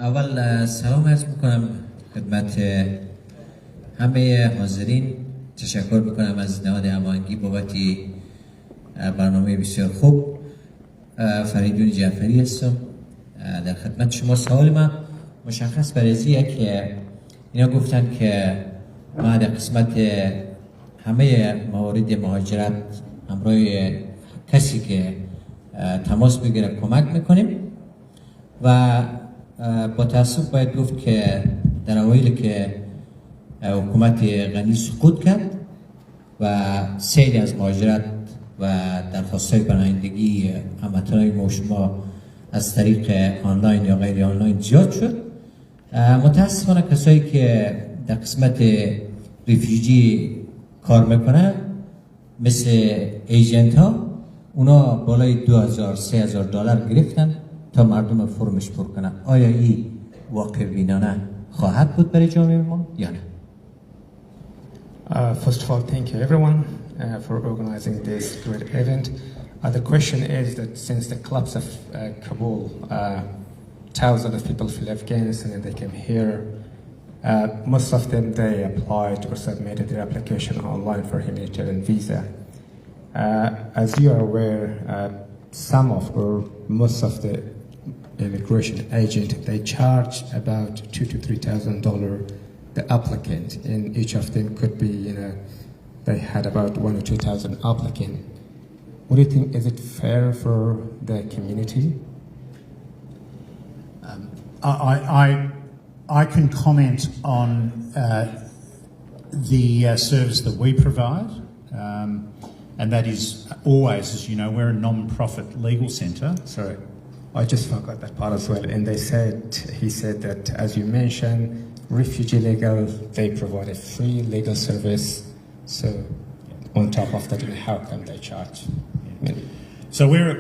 اول سلام عرض میکنم خدمت همه حاضرین. تشکر میکنم از نهاد هماهنگی بابت برنامه بسیار خوب. فریدون جعفری هستم در خدمت شما. سوال من مشخص برایزیه که اینا گفتن که ما در قسمت همه موارد مهاجرت همراه کسی که تماس بگیره کمک میکنیم و با تاسف باید گفت که در اوایل که حکومت غنی سقوط کرد و سیل از مهاجرت و درخواست‌های پناهندگی هموطنان ما شما از طریق آنلاین یا غیر آنلاین زیاد شد، متاسفانه کسایی که در قسمت ریفیوجی کار میکنن مثل ایجنت ها، اونا بالای $2000-3000 گرفتن تا مردم فرمش پر کنن. آیا این واقع بینانه خواهد بود برای جامعه ما یا نه؟ First of all, thank you everyone for organizing this great event. The question is that since the collapse of Kabul, thousands of people from Afghanistan and they came here. Most of them they applied or submitted their application online for humanitarian visa. As you are aware, some of or most of the immigration agent they charge about $2,000 to $3,000 the applicant, and each of them could be, they had about 1,000 or 2,000 applicants. What do you think? Is it fair for the community? I can comment on the service that we provide, and that is always, as you know, we're a non-profit legal centre. Sorry, I just forgot that part as well. And he said that, as you mentioned, refugee legal, they provide a free legal service. So on top of that, how come they charge? So we're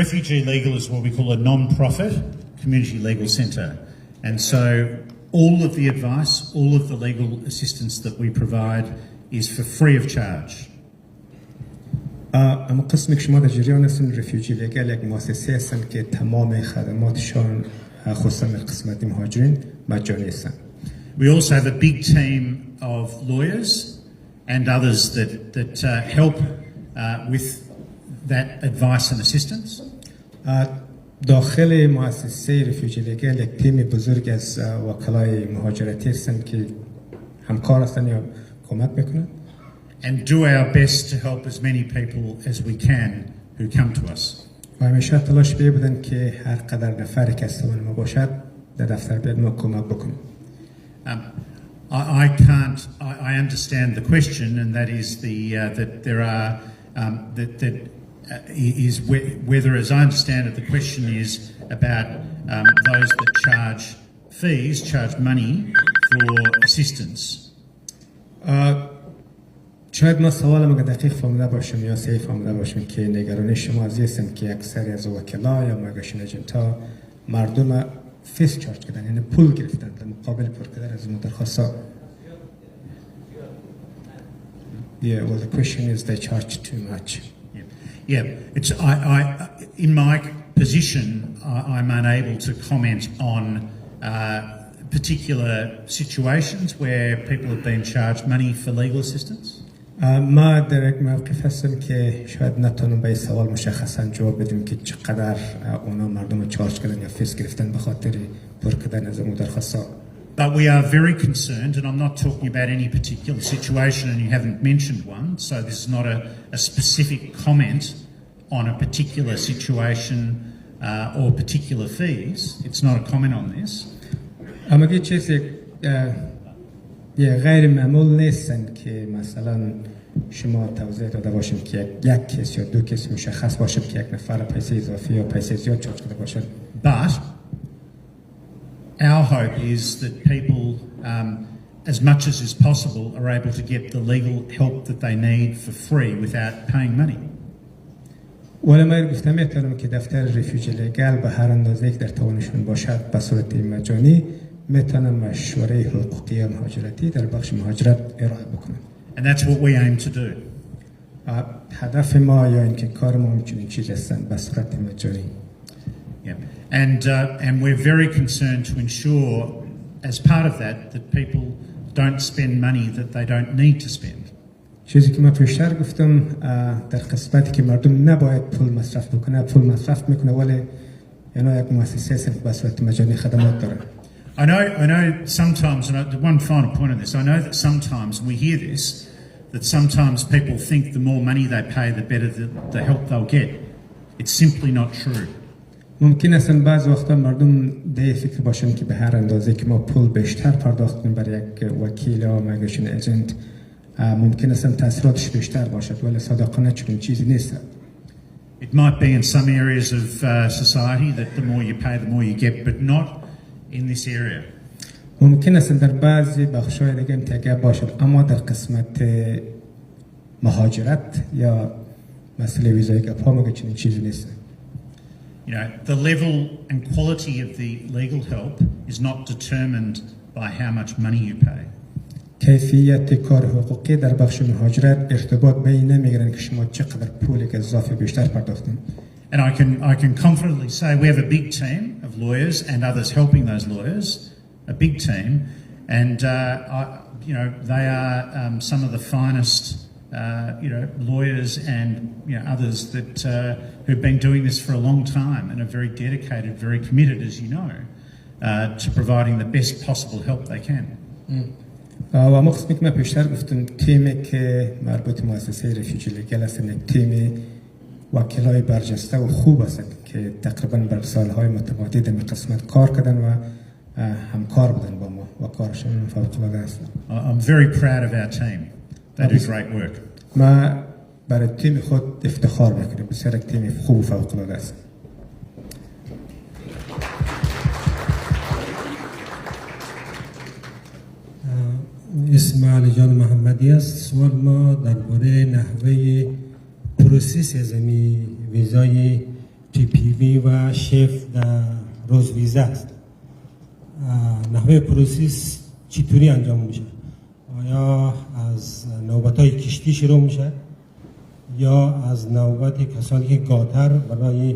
Refugee Legal is what we call a non-profit community legal centre. And so all of the advice, all of the legal assistance that we provide is for free of charge. اما قسمی که شما در جریان هستین رفیوجی لیگل یک مؤسسه هستن که تمام خدماتشان خصوصا قسمت مهاجرین مجانی هستن. We also have a big team of lawyers and others that help with that advice and assistance. داخل مؤسسه رفیوجی لیگل یک تیم بزرگ از وکلای مهاجرتی هستن که همکار هستن یا کمک میکنن. And do our best to help as many people as we can who come to us. و همیشه تلاش بودن که هر قدر نفری که استوان ما باشد در دفتر بیاد ما کمک بکنیم. I understand the question, and that is that there are is whether, as I understand it, the question is about those that charge money for assistance. شاید ما سوالم اگر دقیق فهمیده باشم یا صحیح فهمیده باشم که نگرانی شما از هستن که اکثر از وکلا یا میگرشن ایجنت ها مردم فیس چارج کردن، یعنی پول گرفتن در مقابل پر کردن از درخواست. Yeah, well, the question is they charge too much. Yeah, it's I in my position I'm unable to comment on particular situations where people have been charged money for legal assistance. ما در یک موقف هستم که شاید نتونم به این سوال مشخصا جواب بدیم که چقدر اونا مردم چارج کردن یا فیس گرفتن به خاطر پر کردن از اون درخواست‌ها. But we are very concerned, and I'm not talking about any particular situation, and you haven't mentioned one, so this is not a specific comment on a particular situation or particular fees. It's not a comment on this. اما که چیزی غیر معمول نیستن که مثلا شما توضیح داده باشیم که یک کس یا دو کس مشخص باشه که یک نفر پیسه اضافی یا پیسه زیاد چارج کرده باشه. But our hope is that people, as much as is possible, are able to get the legal help that they need for free without paying money. ولی ما گفتم میتونم که دفتر رفیوجی لیگل به هر اندازه که در توانشون باشد به صورت مجانی میتونم مشوره حقوقی مهاجرتی در بخش مهاجرت ارائه بکنم. And that's what we aim to do. هدف ما یا اینکه کار ما میتونه چیز هستن به صورت مجانی. Yeah. And we're very concerned to ensure, as part of that, that people don't spend money that they don't need to spend. چیزی که من پیشتر گفتم در قسمتی که مردم نباید پول مصرف بکنه، پول مصرف میکنه ولی اینا یک مؤسسه صرف به صورت مجانی خدمات داره. I know sometimes, and one final point on this, I know that sometimes we hear this, that sometimes people think the more money they pay, the better the help they'll get. It's simply not true. ممکن است بعض وقتا مردم ده فکر باشن که به هر اندازه که ما پول بیشتر پرداخت کنیم برای یک وکیل یا میگریشن ایجنت ممکن است تاثیراتش بیشتر باشد، ولی صادقانه چنین چیزی نیست. It might be in some areas of society that the more you pay, the more you get, but not in this area. ممکن است در بعضی بخش‌های دیگه امتیاز باشد، اما در قسمت مهاجرت یا مسئله ویزای گپا مگه چنین چیزی نیست. You know, the level and quality of the legal help is not determined by how much money you pay. کیفیت کار حقوقی در بخش مهاجرت ارتباط به این نمیگیرن که شما چقدر پول اضافی بیشتر پرداختین. And I can confidently say we have a big team of lawyers and others helping those lawyers, a big team, and you know they are some of the finest you know lawyers and you know others that who've been doing this for a long time and are very dedicated, very committed, as you know, to providing the best possible help they can. و ما قسمی که من پیشتر گفتم تیمی که مربوط مؤسسه رفیوجی لیگل هستن، یک تیم وکیلای برجسته و خوب هستن که تقریبا بر سالهای متعدد در قسمت کار کردن و همکار بودن با ما و کارشون فوق‌العاده است. I'm very proud of our team. They do great work. ما برای تیم خود افتخار میکنیم، بسیار یک تیم خوب و فوق‌العاده است. اسم علی جان محمدی است. سوال ما درباره نحوه پروسس زمین ویزای TPV و شف در روز ویزه است. نحوه پروسس چطوری انجام میشه؟ آیا از نوبت‌های کشتی شروع میشه یا از نوبت کسانی که قاطر برای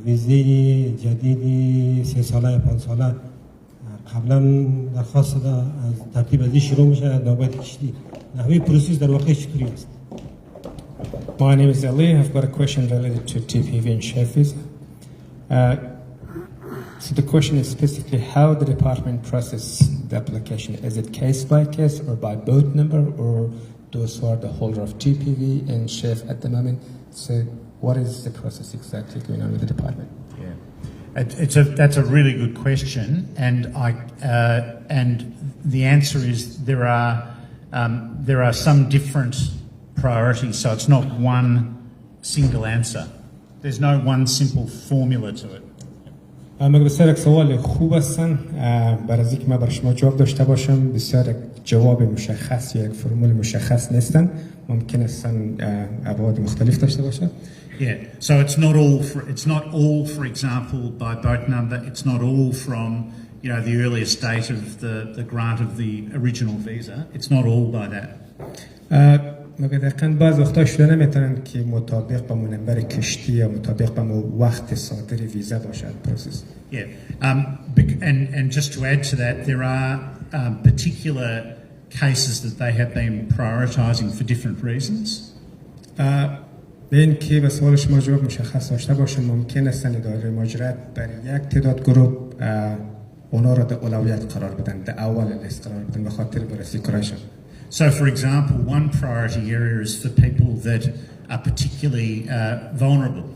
ویزه جدیدی 3 ساله 5 ساله قبلا درخواست داده از ترتیب ازی شروع میشه نوبت کشتی نحوه پروسس در واقع چطوری است؟ My name is Ali. I've got a question related to TPV and chef visa. So the question is specifically how the department process the application. Is it case by case or by boat number, or those who are the holder of TPV and chef at the moment? So what is the process exactly going on with the department? That's a really good question, and the answer is there are some different priorities, so it's not one single answer. There's no one simple formula to it. مگه بسیار یک سوال خوب هستن. برای از اینکه من برای شما جواب داشته باشم بسیار یک جواب مشخص یا یک فرمول مشخص نیستن، ممکن هستن ابعاد مختلف داشته باشن. Yeah, so it's not all for example by boat number. It's not all from you know the earliest date of the grant of the original visa. It's not all by that. مگه دقیقاً بعض وقتا شده نمیتونن که مطابق با منبر کشتی یا مطابق با وقت صادر ویزا باشد پروسس. Yeah, and just to add to that, there are particular cases that they have been prioritising for different reasons. به این که به سوال شما جواب مشخص داشته باشه ممکن است اداره مهاجرت برای یک تعداد گروه اونا را در اولویت قرار بدن، در اول لیست قرار بدن به خاطر بررسی کارشون. So, for example, one priority area is for people that are particularly vulnerable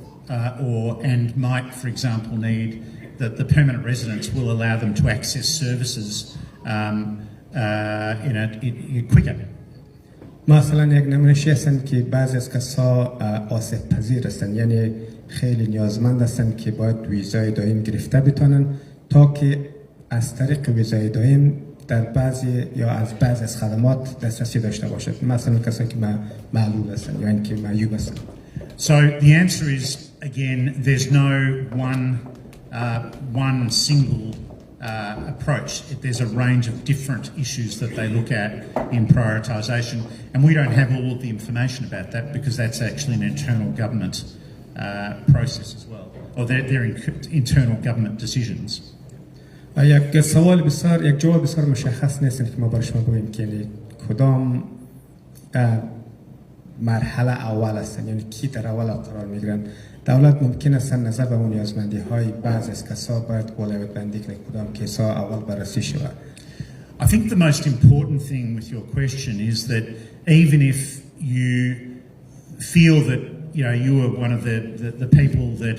and might, for example, need that the permanent residence will allow them to access services quicker. مثلا یک نمونه‌اش هستن که بعضی از کسا آسیب پذیر هستن، یعنی خیلی نیازمند هستن که باید ویزای دائم گرفته بتونن تا که از طریق ویزای دائم در بعضی یا از بعضی از خدمات دسترسی داشته باشد، مثلا کسایی که معلول هستن یا اینکه معیوب هستن. So the answer is again there's no one single approach. There's a range of different issues that they look at in prioritisation, and we don't have all of the information about that because that's actually an internal government process as well. or their internal government decisions. یک سوال بسیار یک جواب بسیار مشخص نیست که ما برای شما بگوییم که کدام مرحله اول هستن، یعنی کی در اول قرار میگیرن. دولت ممکن است نظر به اون نیازمندی های بعض از کسا باید اولویت بندی کنه کدام کسا اول بررسی شود. I think the most important thing with your question is that even if you feel that you are one of the people that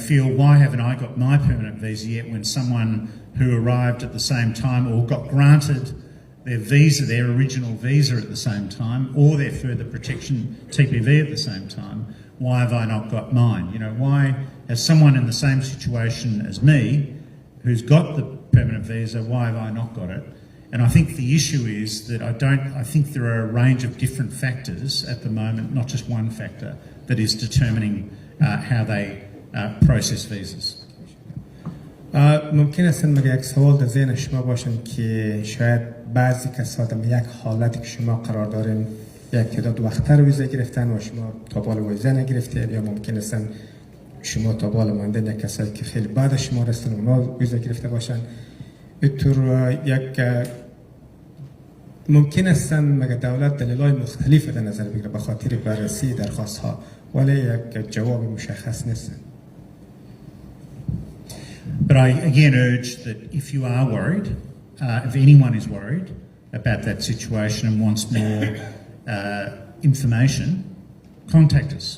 feel why haven't I got my permanent visa yet, when someone who arrived at the same time or got granted their visa, their original visa at the same time, or their further protection TPV at the same time, why have I not got mine? Why has someone in the same situation as me who's got the permanent visa, why have I not got it? And I think the issue is that I think there are a range of different factors at the moment, not just one factor, that is determining how they process visas. ممکن است مگه یک سوال در ذهن شما باشن که شاید بعضی کسا در یک حالتی که شما قرار دارین یک تعداد وقت‌تر ویزا گرفتن و شما تا بال ویزا نگرفتید، یا ممکن است شما تا بال ماندن یک کسایی که خیلی بعد شما رسیدن اونا ویزا گرفته باشن. به طور یک ممکن است مگه دولت دلایل مختلف در نظر بگیره به خاطر بررسی درخواست ها، ولی یک جواب مشخص نیست. But I again urge that if you are worried, if anyone is worried about that situation and wants more information, contact us.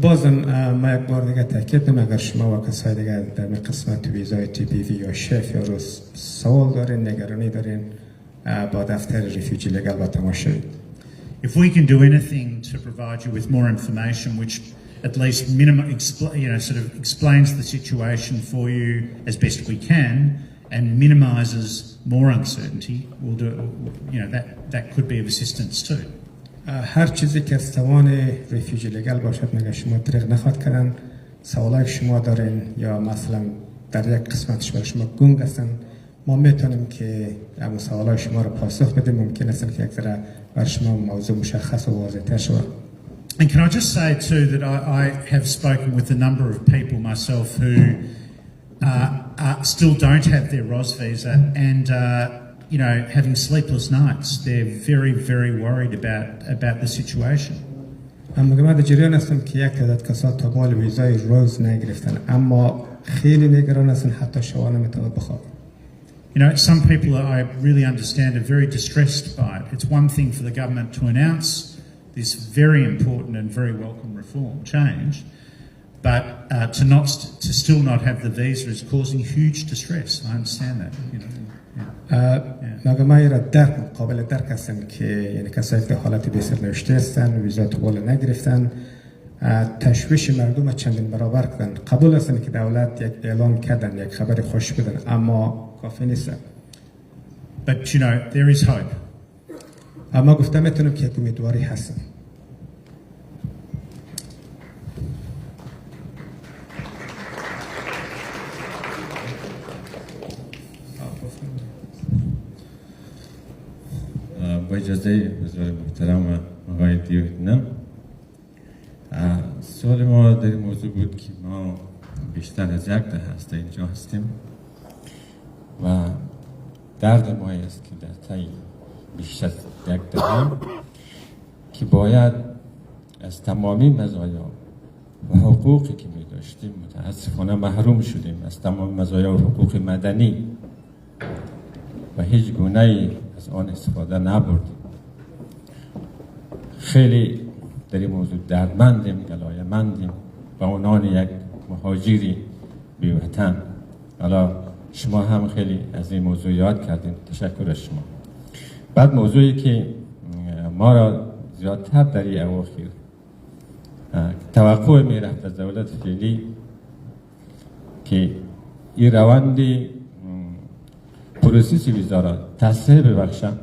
بازم ما یک بار دیگه تاکید کنم اگر شما و کسای دیگه در قسمت ویزای TPV یا شف یا روز سوال دارین، نگرانی دارین، با دفتر ریفیوجی لگل با تماس شوید. If we can do anything to provide you with more information which at least sort of explains the situation for you as best we can and minimises more uncertainty, we'll do it. That could be of assistance too. هر چیزی که از توان ریفیوجی لگل باشد مگه شما طریق نخواد کردن، سوالای شما دارین یا مثلا در یک قسمتش برای شما گنگ هستن، ما میتونیم که همون سوالای شما رو پاسخ بدیم. ممکن است که یک ذره برای شما موضوع مشخص و واضح‌تر شود. And can I just say too that I have spoken with a number of people myself who still don't have their ROS visa and having sleepless nights. They're very, very worried about the situation. اما من در جریان هستم که یک تعداد کسا تا بال ویزای روز نگرفتن، اما خیلی نگران هستن، حتی شبانه میتونه بخوابن. Some people I really understand are very distressed by it. It's one thing for the government to announce this very important and very welcome reform change, but to still not have the visa is causing huge distress. I understand that. مگه ما را قابل درک هستن که یعنی کسایی که حالت بی سرنوشته هستن، ویزا تو بال نگرفتن، تشویش مردم چندین برابر کردن. قبول هستن که دولت یک اعلان کردن، یک خبر خوش بدن، اما کافی نیست. But there is hope. اما گفتم میتونم که یک امیدواری هستن. با اجازه حضور محترم آقای دیوید منه، سوال ما در این موضوع بود که ما بیشتر از یک دهه هسته اینجا هستیم و درد ما است که در طی بیشتر از یک دهه که باید از تمامی مزایا و حقوقی که می داشتیم متاسفانه محروم شدیم، از تمام مزایا و حقوق مدنی و هیچ گونه‌ای از آن استفاده نبردیم. خیلی در این موضوع دردمندیم، گلایه‌مندیم به عنوان یک مهاجری بی وطن. حالا شما هم خیلی از این موضوع یاد کردین، تشکر از شما. بعد موضوعی که ما را زیادتر در این اواخر توقع می رفت از دولت فعلی که این روندی پروسس ویزا را تصحیح ببخشند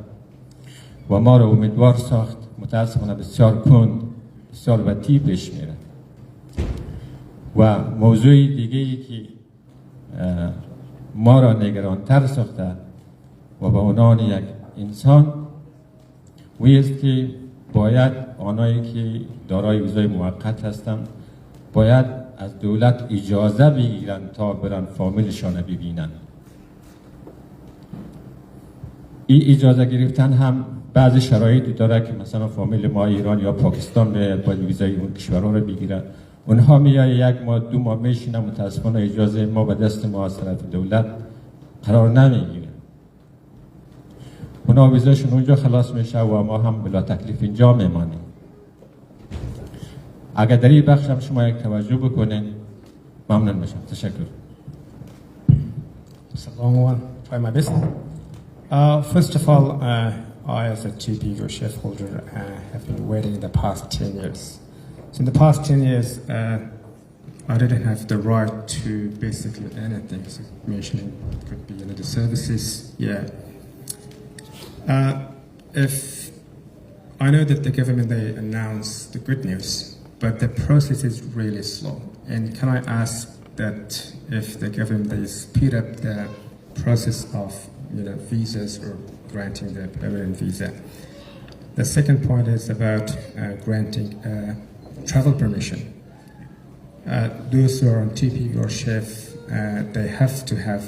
و ما را امیدوار ساخت. متاسفانه بسیار کند، بسیار بطیء پیش میره. و موضوع دیگه‌ای که ما را نگرانتر ساخته و به عنوان یک انسان وی است که باید آنایی که دارای ویزای موقت هستند باید از دولت اجازه بگیرن تا برن فامیلشان ببینن. این اجازه گرفتن هم بعضی شرایطی داره که مثلا فامیل ما ایران یا پاکستان باید ویزای اون کشورها رو بگیرن. اونها میای 1 ماه 2 ماه میشینن، متاسفانه اجازه ما به دست ما از طرف دولت قرار نمیگیره. اونا ویزاشون اونجا خلاص میشه و ما هم بلا تکلیف اینجا میمانیم. اگر در این بخش هم شما یک توجه بکنین ممنون میشم. تشکر. It's a long one. Try my best. First of all, I as a GP or shareholder have been waiting in the past 10 years. So in the past 10 years, I didn't have the right to basically anything. So mentioning it could be the services. Yeah. If I know that the government they announce the good news, but the process is really slow. And can I ask that if the government they speed up the process of visas or granting the permanent visa? The second point is about granting travel permission. Those who are on TP or chef, they have to have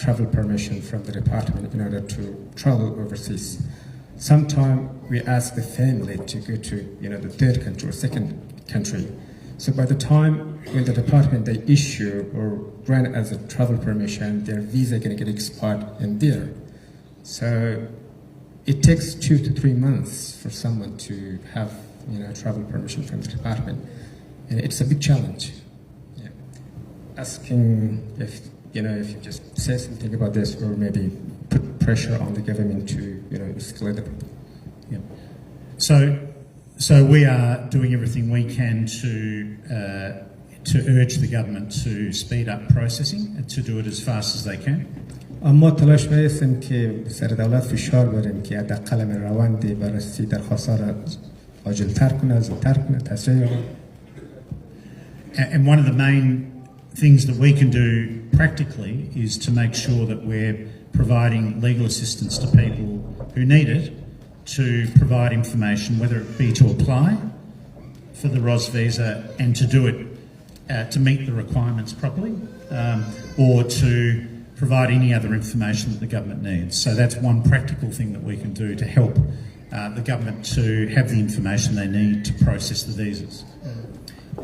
travel permission from the department in order to travel overseas. Sometimes we ask the family to go to the third country or second country. So by the time when the department they issue or grant as a travel permission, their visa going to get expired in there. So it takes 2 to 3 months for someone to have travel permission from the department, and it's a big challenge. Yeah. Asking if if you just say something about this or maybe put pressure on the government to escalate the problem. Yeah. So we are doing everything we can to urge the government to speed up processing and to do it as fast as they can. اما تلاش می‌کنیم که سر دولت فشار بریم که حداقل روند بررسی درخواست‌ها را عاجل‌تر کنه، زودتر کنه، تسریع کنه. And one of the main things that we can do practically is to make sure that we're providing legal assistance to people who need it, to provide information, whether it be to apply for the ROS visa and to do it to meet the requirements properly, or to provide any other information that the government needs. So that's one practical thing that we can do to help the government to have the information they need to process the visas.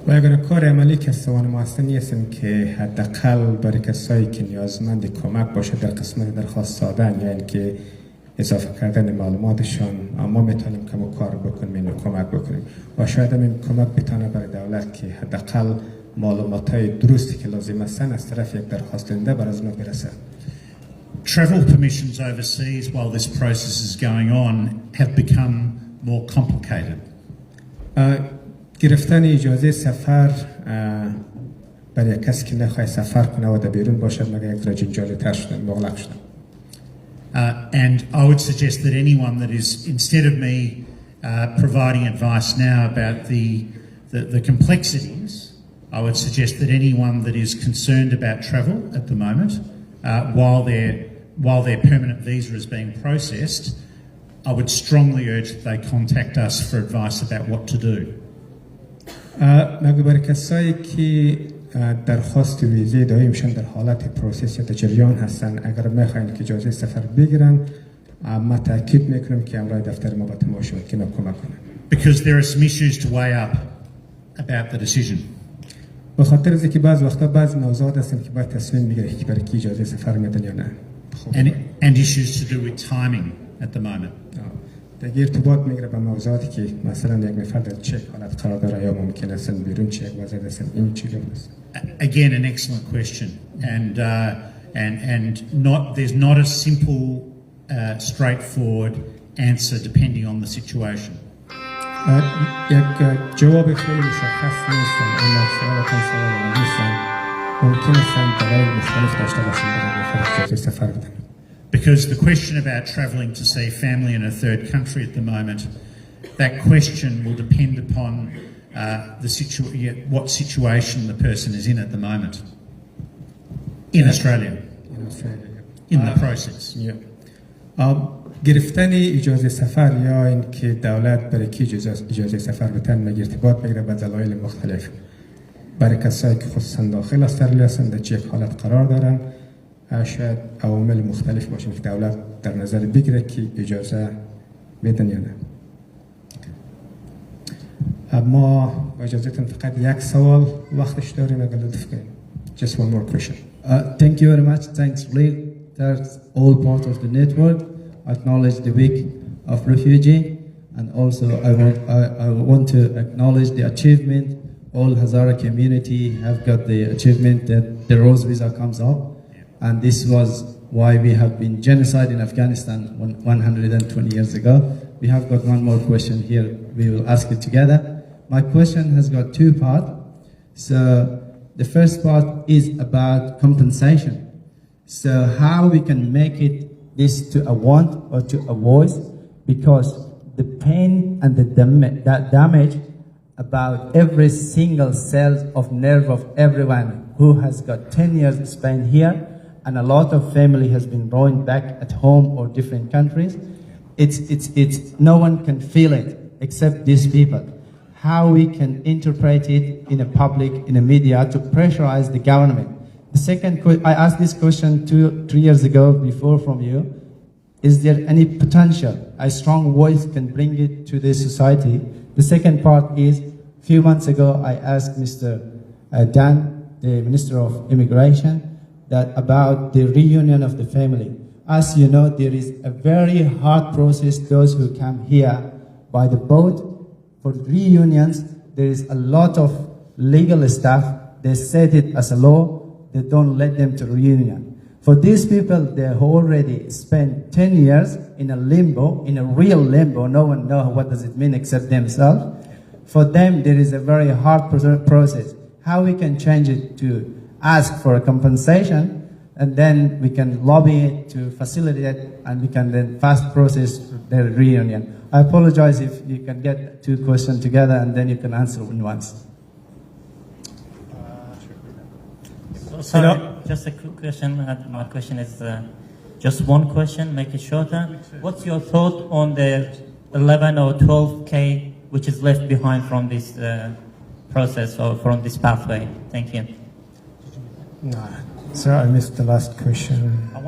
و اگر کار عملی که سوان ما هستن هستیم که حداقل برای کسایی که نیازمند کمک باشه در قسمت درخواست دادن یا اینکه اضافه کردن معلوماتشان، ما میتونیم کمو کار بکنیم و کمک بکنیم و شاید هم این کمک بتونه برای دولت که حداقل معلوماتای درستی که لازم هستن از طرف یک درخواست دهنده بر از اونها برسه. Travel permissions overseas while this process is going on have become more complicated. گرفتن اجازه سفر برای کسی که نخواهد سفر کنه و در بیرون باشد مگر یک جنجالی تر شدن، مغلق شدن. And I would suggest that anyone that is, instead of me providing advice now about the complexities, I would suggest that anyone that is concerned about travel at the moment, while their permanent visa is being processed, I would strongly urge that they contact us for advice about what to do. مگه برای کسایی که درخواست ویزه دائمشان در حالت پروسس یا جریان هستن، اگر میخواین که اجازه سفر بگیرن، ما تاکید میکنم که امرای دفتر ما با تماس شد که کمک کنه. Because there are some issues to weigh up about the decision. به خاطر از اینکه بعض وقتا بعض موضوعات هستن که باید تصمیم بگیره که برای کی اجازه سفر میدن یا نه. And issues to do with timing at the moment. دیگه ارتباط میگیره با موضوعاتی که مثلا یک نفر در چه حالت قرار داره یا ممکن است بیرون چه وضعیت است، این چیزی است. Again, an excellent question, and there's not a simple, straightforward answer depending on the situation. یک جواب خیلی مشخص نیست، اما سوال نیست. ممکن است دلایل مختلف داشته باشند برای اجازه سفر بدن. Because the question about travelling to see family in a third country at the moment, that question will depend upon what situation the person is in at the moment. In Australia. In the process. گرفتن اجازه سفر یا اینکه دولت برای کی اجازه سفر بدن ارتباط بگیره با دلایل مختلف. برای کسایی که خصوصا داخل استرالیا هستند در یک حالت قرار دارن، شاید عوامل مختلف باشه که دولت در نظر بگیره که اجازه بدن یا نه. اما با اجازهتون فقط یک سوال وقتش داریم اگر لطف کنید. Just one more question. Thank you very much. Thanks, Lee. That's all part of the network. Acknowledge the week of refugee, and also I want to acknowledge the achievement. All Hazara community have got the achievement that the Rose Visa comes up, and this was why we have been genocide in Afghanistan 120 years ago. We have got one more question here. We will ask it together. My question has got two parts. So the first part is about compensation. So how we can make it this to a want or to a voice, because the pain and the damage about every single cell of nerve of everyone who has got 10 years spent here, and a lot of family has been going back at home or different countries. It's no one can feel it except these people. How we can interpret it in a public, in a media, to pressurize the government. The second, I asked this question 2-3 years ago before from you. Is there any potential a strong voice can bring it to the society? The second part is, a few months ago I asked Mr. Dan, the Minister of Immigration, that about the reunion of the family. As you know, there is a very hard process, those who come here by the boat. For reunions, there is a lot of legal stuff. They set it as a law. They don't let them to reunion. For these people, they already spent 10 years in a limbo, in a real limbo. No one knows what does it mean except themselves. For them, there is a very hard process. How we can change it to ask for a compensation, and then we can lobby it to facilitate it, and we can then fast process their reunion. I apologize if you can get two questions together and then you can answer in once. Sorry, just a quick question. My question is just one question, make it shorter. What's your thought on the 11 or 12K which is left behind from this process or from this pathway? Thank you. No, sir, I missed the last question. I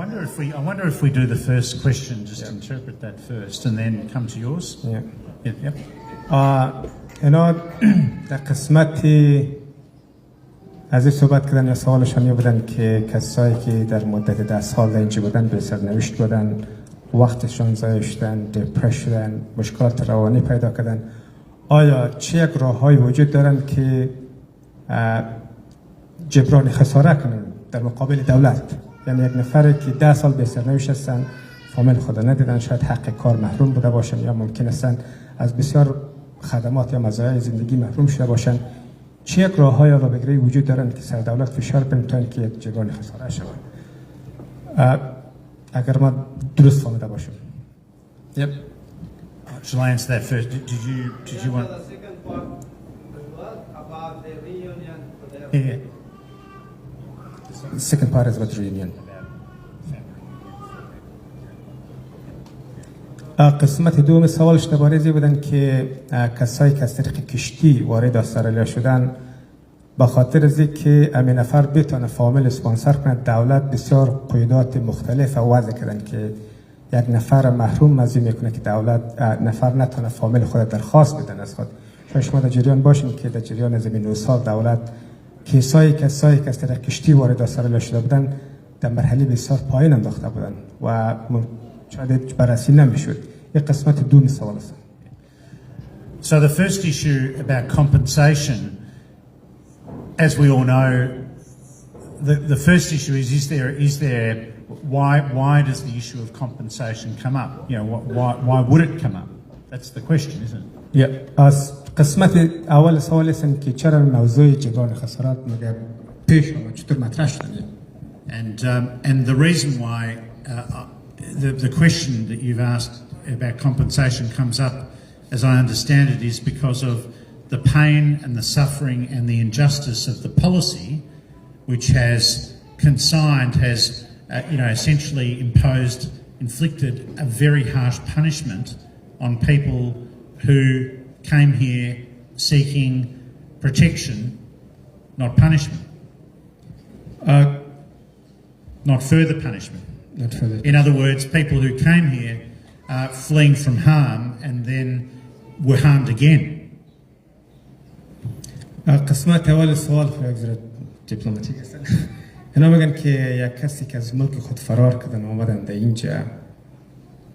wonder if we do the first question, just interpret that first, and then come to yours. Yep. اینا در قسمتی از این صحبت کردن یا سوالشان این بودن که کسایی که در مدت 10 سال در اینجا بودن به سرنوشت بودن، وقتشان ضایع شدن، دپرس شدن، مشکلات روانی پیدا کردن. آیا چه یک راههایی وجود دارن که جبران خساره کنن در مقابل دولت؟ یعنی یک نفری که 10 سال به سرنوشت هستن، فامیل خدا ندیدن، شاید حق کار محروم بوده باشن، یا ممکن هستن از بسیار خدمات یا مزایای زندگی محروم شده باشن. چه یک راه‌های رابطه‌ای وجود دارن که سر دولت فشار کنن تا اینکه یک جبران خساره شود؟ اگر ما درست فهمیده باشم. Yep. Shall I answer that first? Did you want the second part as well about the reunion for the Yeah. The second part is about reunion. قسمت دوم سوالش درباره این بودن که کسایی که از طریق کشتی وارد استرالیا شدن به خاطر از اینکه امین نفر بتونه فامیل اسپانسر کنه، دولت بسیار قیودات مختلف وضع کردن که یک نفر محروم از این میکنه که دولت نفر نتونه فامیل خود درخواست بدن از خود. شما در جریان باشین که در جریان از 9 سال دولت کسایی که از طریق کشتی وارد استرالیا شده بودن در مرحله بسیار پایین انداخته بودن و شاید بررسی نمیشد. یک قسمت دوم سوال است. So the first issue about compensation, as we all know, the first issue is there why does the issue of compensation come up? You know, why would it come up? That's the question, isn't it? از قسمت اول سوال است که چرا موضوع جبران خسارات مگه پیش آمد، چطور مطرح شد؟ And the reason why the question that you've asked about compensation comes up, as I understand it, is because of the pain and the suffering and the injustice of the policy, which has essentially inflicted a very harsh punishment on people who came here seeking protection not punishment. Not further punishment. Not further. In other words, people who came here fleeing from harm and then were harmed again. قسمت اول سوال خو یک ذره دیپلماتیک است. اینا میگن که یک کسی که از ملک خود فرار کردن آمدن در اینجا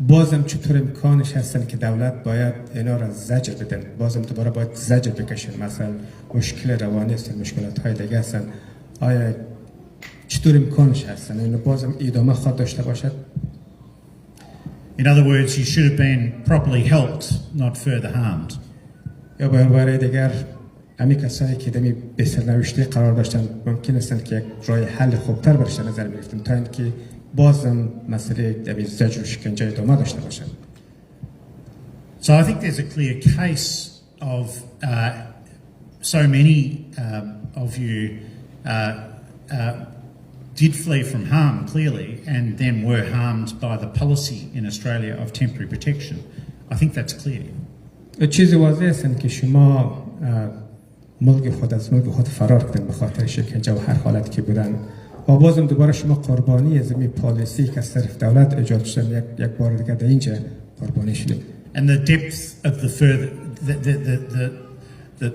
بازم چطور امکانش هستن که دولت باید اینا را زجر بدن، بازم دوباره باید زجر بکشن، مثلا مشکل روانی است، مشکلات های دیگه هستن، آیا چطور امکانش هستن اینو بازم ادامه خواهد داشته باشد؟ In other words, you should have been properly helped, not further harmed. یا برای دیگر همین کسایی که دمی به سرنوشتی قرار داشتن ممکن است که یک راه حل خوبتر برش نظر گرفتن تا اینکه بازم مسئله دمی زجر و شکنجه ادامه داشته باشن. So I think there's a clear case of so many of you did flee from harm clearly and then were harmed by the policy in Australia of temporary protection. I think that's clear. چیزی واضح است که شما ملک خود از ملک خود فرار کردن به خاطر شکنجه و هر حالت که بودن و بازم دوباره شما قربانی از این پالیسی که از طرف دولت ایجاد شده یک بار دیگه در اینجا قربانی شدید. And the depth of the further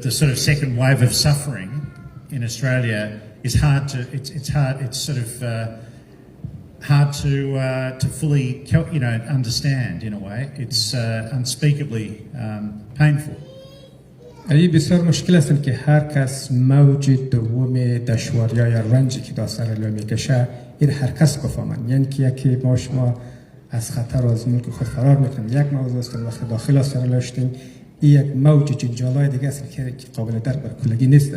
the sort of second wave of suffering in Australia is hard to it's sort of hard to fully understand in a way. It's unspeakably painful. ای بسیار مشکل است که هر کس موج دوم دشواری یا رنجی که در سر لا میکشه این هر کس بفهمن، یعنی که یکی ما شما از خطر از ملک خود فرار میکنیم یک موضوع است، وقتی داخل از سر لاشتیم این یک موج جنجالای دیگه است که قابل درک بر کلگی نیست.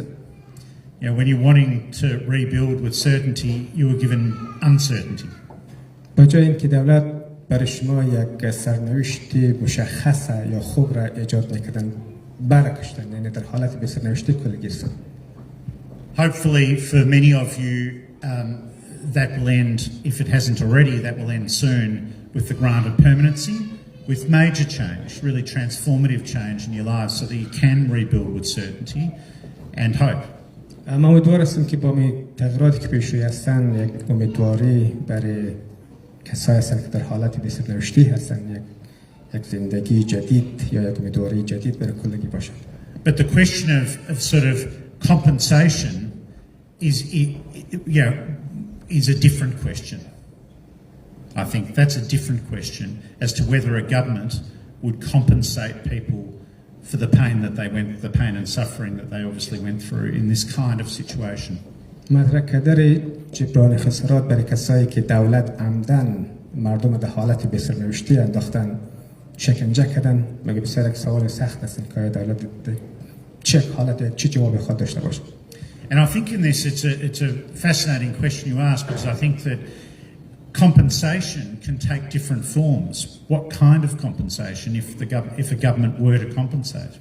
You know, when you're wanting to rebuild with certainty, you were given uncertainty. بجای اینکه دولت برای شما یک سرنوشت مشخص یا خوب را ایجاد میکردن برکشتن، یعنی در حالت به سرنوشت کلگی هستن. Hopefully for many of you that will end, if it hasn't already, that will end soon with the grant of permanency, with major change, really transformative change in your lives so that you can rebuild with certainty and hope. اما امیدوار هستم که با تغییراتی که پیش روی هستن یک امیدواری برای کسایی هستن که در حالت به سرنوشتی هستن، یک زندگی جدید یا یک امیدواری جدید برای کلگی باشد. But the question of sort of compensation is a different question. I think that's a different question as to whether a government would compensate people for the pain that they went, the pain and suffering that they obviously went through in this kind of situation. مطرح کردن جبران خسارات برای کسایی که دولت عمدن مردم در حالت به سرنوشتی انداختن، شکنجه کردن، مگه بسیار یک سوال سخت است که دولت چه حالت چه جوابی خود داشته باشه. And I think in this it's a fascinating question you ask, because I think that compensation can take different forms. What kind of compensation if a government were to compensate?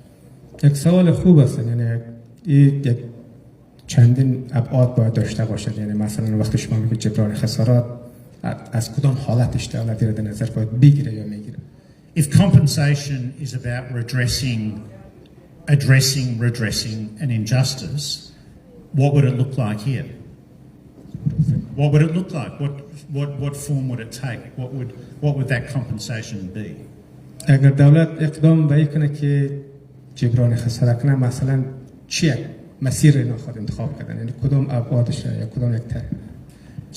یک سوال خوب است، یعنی یک چندین ابعاد باید داشته باشد، یعنی مثلا وقتی شما میگید جبران خسارات از کدام حالتش دولت در نظر باید بگیره یا میگیره. If compensation is about redressing an injustice, what would it look like here? What would it look like? What form would it take? What would that compensation be? اگر دولت اقدام به کنه که جبران خسارت کنه، مثلا چیه مسیر اینا خود انتخاب کردن، یعنی کدام ابعادش یا کدام یک طرح.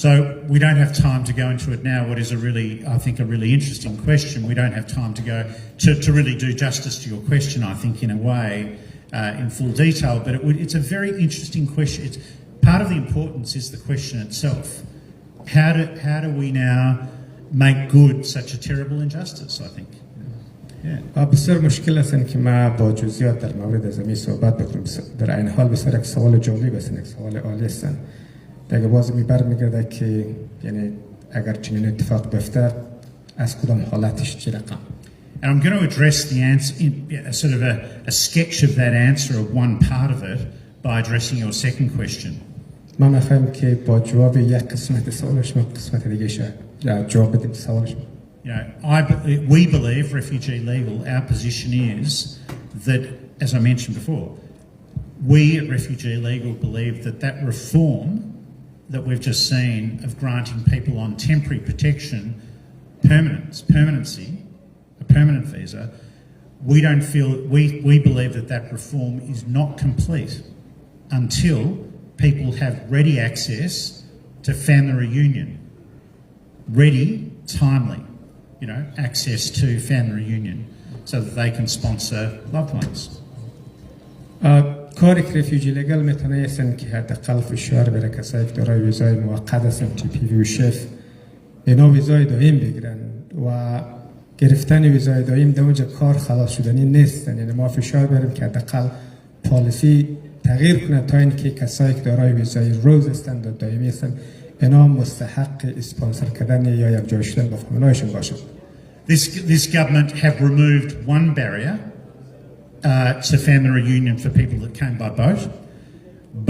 So we don't have time to go into it now. What is I think a really interesting question. We don't have time to go to really do justice to your question, I think, in a way, in full detail. But it's a very interesting question. It's part of the importance is the question itself. How do we now make good such a terrible injustice? I think. Yeah. بسیار مشکل است که ما با جزئیات در مورد زمین صحبت بکنیم. در این حال بسیار یک سوال جالب است، یک سوال عالی است. دیگه باز میگرده که یعنی اگر چنین اتفاق بیفته از کدام حالتش چه رقم. And I'm going to address the answer in a sort of a sketch of that answer of one part of it by addressing your second question. من می‌خوام که با جواب یک قسمت سوالش و قسمت دیگه شه جواب بدیم سوالش. You know, we believe, Refugee Legal, our position is that, as I mentioned before, we at Refugee Legal believe that that reform that we've just seen of granting people on temporary protection permanency, a permanent visa, we believe that that reform is not complete until people have ready access to family reunion. Ready, timely, access to family reunion so that they can sponsor loved ones. کاری که رفیوجی لیگل میتونه ایسن که حداقل فشار بره کسایی که دارای ویزای موقت هستن TPV و شف اینا ویزای دائم بگیرن و گرفتن ویزای دائم در اونجا کار خلاص شدنی نیستن. یعنی ما فشار بریم که حداقل پالیسی تغییر کنه تا اینکه کسایی که دارای ویزای روز هستن و دائمی هستن اینا مستحق اسپانسر کردن یا یک جای شدن با فامیلایشون باشن. This government have removed one barrier to family reunion for people that came by boat,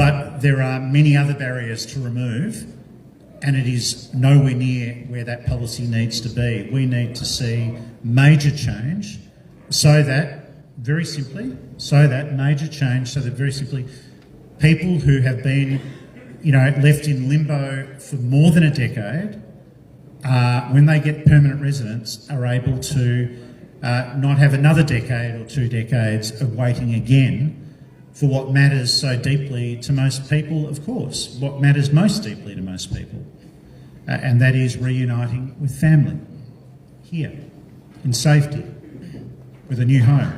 but there are many other barriers to remove, and it is nowhere near where that policy needs to be. We need to see major change so that very simply people who have been left in limbo for more than a decade, when they get permanent residence, are able to not have another decade or 2 decades of waiting again for what matters so deeply to most people, of course, what matters most deeply to most people, and that is reuniting with family here in safety with a new home.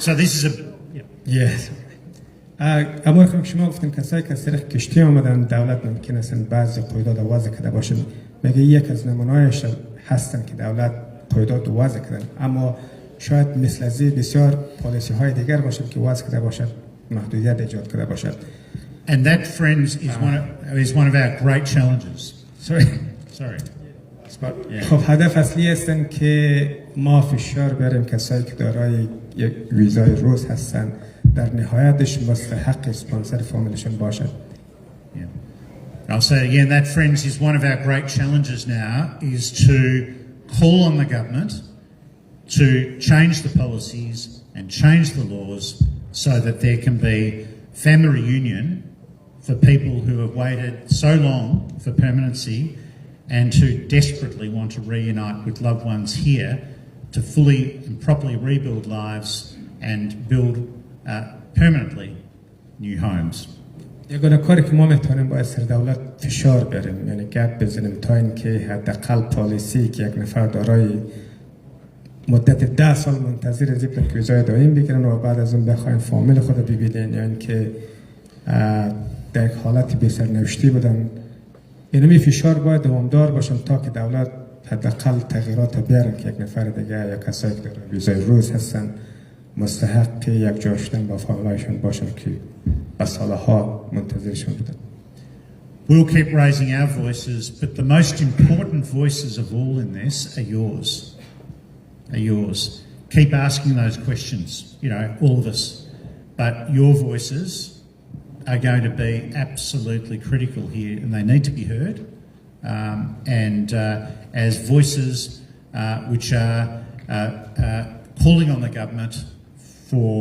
So this is a... Yes. اما که شما گفتین کسایی که سرخ کشتی آمدن دولت ممکن است بعضی قیودات وضع کرده باشن. میگه یک از نمونه‌هایش هستن که دولت قیودات وضع کردن، اما شاید مثل از بسیار پالیسی های دیگر باشد که وضع کرده باشد، محدودیت ایجاد کرده باشد. And that, friends, is one of our great challenges. Sorry. خب هدف اصلی هستن که ما فشار بریم کسایی که دارای یک ویزای روز هستن در نهایتش مستحق اسپانسر فامیلشون باشد. I'll say again, that, friends, is one of our great challenges now, is to call on the government to change the policies and change the laws so that there can be family reunion for people who have waited so long for permanency and who desperately want to reunite with loved ones here to fully and properly rebuild lives and build permanently new homes. یگانه کاری که ما میتونیم باید سر دولت فشار بریم، یعنی گپ بزنیم تا اینکه حداقل پالیسی که یک نفر دارای مدت 10 سال منتظر از اینکه ویزای دائم بگیرن و بعد از اون بخواین فامیل خود ببینن، یعنی که در یک حالت بی سرنوشتی بودن، یعنی فشار باید دوامدار باشن تا که دولت حداقل تغییرات بیارن که یک نفر دیگه یا کسایی که دارای ویزای روز هستن مستحق یک جا شدن با فامیلایشون باشن که به سالها منتظرشون بودن. We'll keep raising our voices, but the most important voices of all in this are yours. Keep asking those questions, all of us. But your voices are going to be absolutely critical here, and they need to be heard. And as voices which are calling on the government for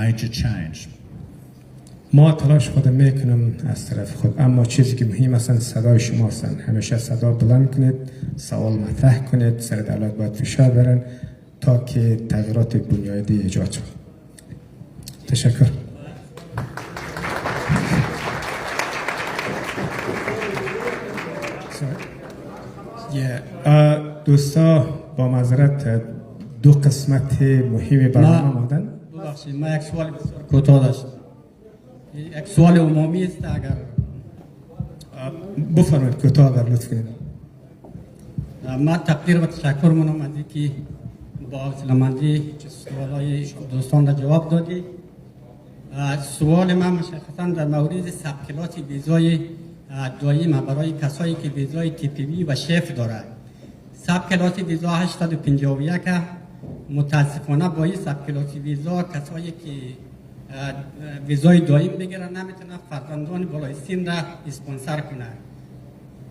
major change. ما تلاش خود میکنم از طرف خود، اما چیزی که مهم است صدای شما است. همیشه صدا بلند کنید، سوال مطرح کنید، سر دولت باید فشار برن تا که تغییرات بنیادی ایجاد شد. تشکر. دوستا با معذرت 2 قسمت مهم برنامه آمدن. ببخشید من یک سوال بسیار کوتاه داشتم. یک سوال عمومی است، اگر بفرمایید کوتاه اگر لطف کنید. من تقدیر و تشکر می‌کنم از اینکه با حوصله‌مندی سوالای دوستان را جواب دادی. سوال من مشخصاً در مورد ثبت ویزای دائم برای کسایی که ویزای TPV و شف دارند. ثبت ویزا 851 متاسفانه با این ثبت ویزا کسایی که ویزای دائم بگیرن نمیتونن فرزندان بالای سن را اسپانسر کنن.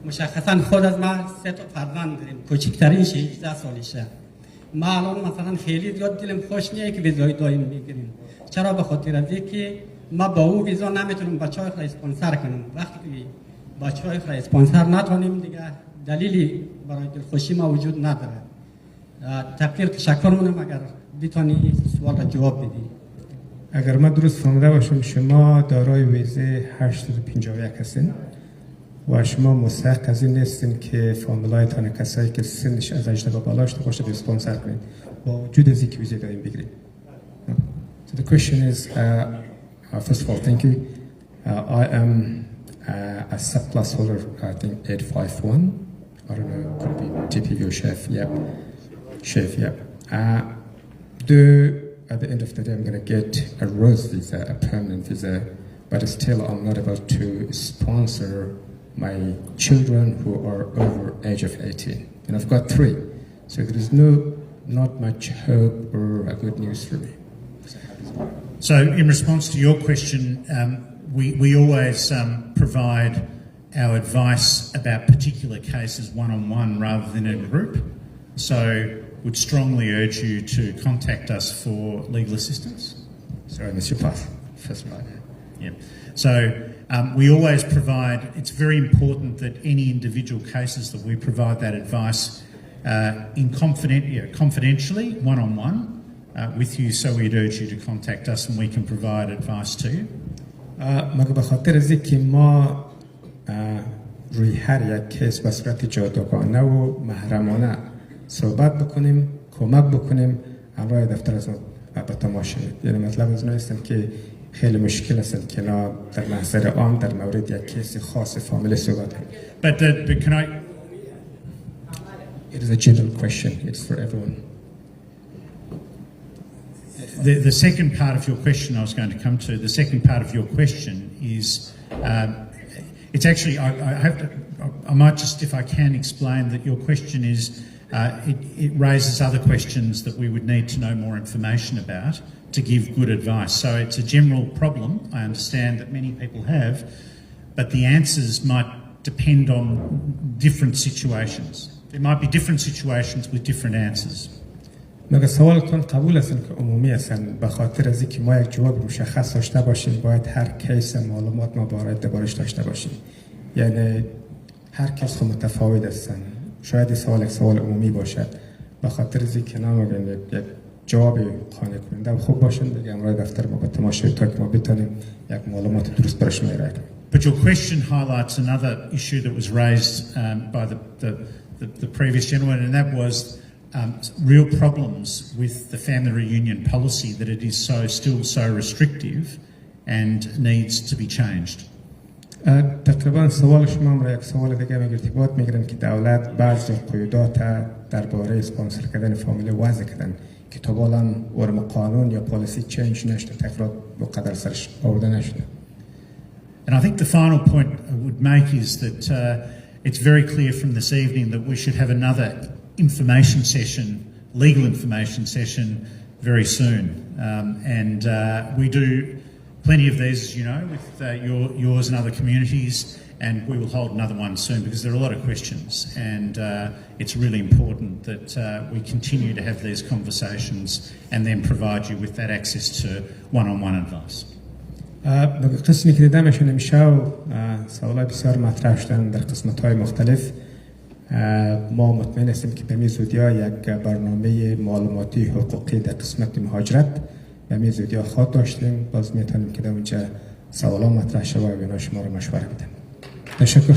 مشخصا خود از من 3 فرزند داریم، کوچکترینش 18 سالشه. ما الان مثلا خیلی زیاد دلم خوش نیست که ویزای دائم میگیریم. چرا؟ به خاطر از اینکه ما با او ویزا نمیتونیم بچه‌های را اسپانسر کنیم. وقتی که بچه‌های را اسپانسر نتونیم دیگه دلیلی برای دلخوشی ما وجود نداره. تقدیر تشکر می‌کنم اگر بتونی سوال را جواب بدی. اگر من درست فهمیده باشم شما دارای ویزه 851 هستین و شما مستحق از این نیستین که فامیلایتان کسایی که سنش از 18 به بالا داشته باشه اسپانسر کنید با وجود از اینکه ویزه دارین بگیرید. So the question is, first of all, thank you. I am a sub-class holder, I think 851. I don't know, could be TPV or chef, yep. Chef, yep. At the end of the day, I'm going to get a rose visa, a permanent visa, but still I'm not able to sponsor my children who are over age of 18. And I've got 3. So there is not much hope or a good news for me. So in response to your question, we always provide our advice about particular cases one-on-one rather than in a group. So would strongly urge you to contact us for legal assistance. Sorry, Mr. Pass. First line. Yeah. So we always provide, it's very important that any individual cases that we provide that advice confidentially, one-on-one, with you, so we'd urge you to contact us and we can provide advice to you. مگه به خاطر از اینکه ما روی هر یک کیس به صورت جداگانه و محرمانه صحبت بکنیم، کمک بکنیم، همراه دفتر از ما به تماشا شدید. یعنی مطلب از نیستم که خیلی مشکل است که نا در محضر عام در مورد یک کیس خاص فامیلی صحبت کنیم. But can I? It is a general question. It's for everyone. The second part of your question I was going to come to, the second part of your question is, it's actually, I might just, if I can explain that your question is, it raises other questions that we would need to know more information about to give good advice. So it's a general problem, I understand, that many people have, but the answers might depend on different situations. There might be different situations with different answers. مگه سوالتون قبول است که عمومی هستند به خاطر از اینکه ما یک جواب مشخص داشته باشیم باید هر کیس معلومات ما دربارش داشته باشیم. یعنی هر کس خود متفاوت هستند. شاید سوال یک سوال عمومی باشد به خاطر از اینکه نمیگن یک جواب قانع کننده و خوب باشند دیگه امروز دفتر ما به تماشای تا که ما بتونیم یک معلومات درست برش میاره. But your question highlights another issue that was raised by the previous gentleman, and that was real problems with the family reunion policy, that it is still so restrictive and needs to be changed. تقریبا سوال شما هم را یک سوال دیگه ارتباط میگیرم که دولت بعضی قیودات درباره اسپانسر کردن فامیلی وضع کردن که تا بالا ورم قانون یا پالیسی چنج نشده، تغییرات به قدر سرش آورده نشده. And I think the final point I would make is that it's very clear from this evening that we should have another information session, legal information session, very soon. And we do plenty of these, as you know, with yours and other communities, and we will hold another one soon because there are a lot of questions, and it's really important that we continue to have these conversations and then provide you with that access to one-on-one advice. قسمی که دیدم میشه نمیشه سوالای بسیار مطرح شدن در قسمت‌های مختلف. ما مطمئن هستیم که به میزودیا یک برنامه معلوماتی حقوقی در قسمت مهاجرت به میزودیا خواهد داشتیم. باز میتونیم که در اونجا سوالا مطرح شود و اینا شما رو مشوره بدیم. تشکر.